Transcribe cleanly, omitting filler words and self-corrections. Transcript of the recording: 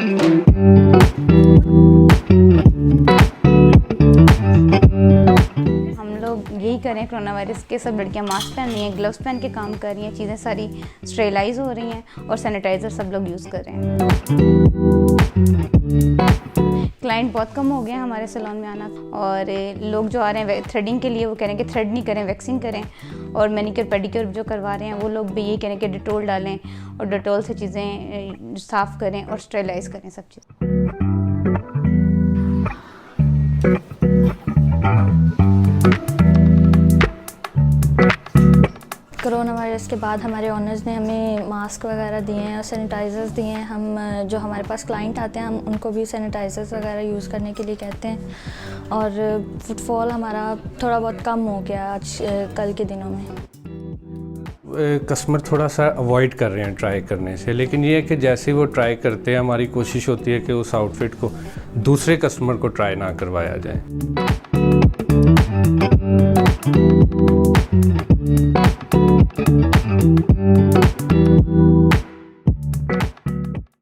हम लोग यही करें, कोरोना वायरस के सब लड़कियां मास्क पहन रही हैं, ग्लव्स पहन के काम कर रही हैं, चीज़ें सारी स्टेरिलाइज हो रही हैं और सैनिटाइज़र सब लोग यूज़ कर रहे हैं। क्लाइंट बहुत कम हो गए हैं हमारे सैलून में आना, और लोग जो आ रहे हैं थ्रेडिंग के लिए वो कह रहे हैं कि थ्रेड नहीं करें, वैक्सिंग करें। और मैनिक्योर पेडिक्योर जो करवा रहे हैं वो लोग भी यही कह रहे हैं कि डिटोल डालें और डिटोल से चीज़ें साफ़ करें और स्टेरिलाइज करें सब चीज़। कोरोना वायरस के बाद हमारे ओनर्स ने हमें मास्क वगैरह दिए हैं और सैनिटाइज़र्स दिए हैं। हम जो हमारे पास क्लाइंट आते हैं हम उनको भी सैनिटाइज़र्स वगैरह यूज़ करने के लिए कहते हैं, और फुटफॉल हमारा थोड़ा बहुत कम हो गया आज कल के दिनों में। कस्टमर थोड़ा सा अवॉइड कर रहे हैं ट्राई करने से, लेकिन ये है कि जैसे ही वो ट्राई करते हैं हमारी कोशिश होती है कि उस आउटफिट को दूसरे कस्टमर को ट्राई ना करवाया जाए।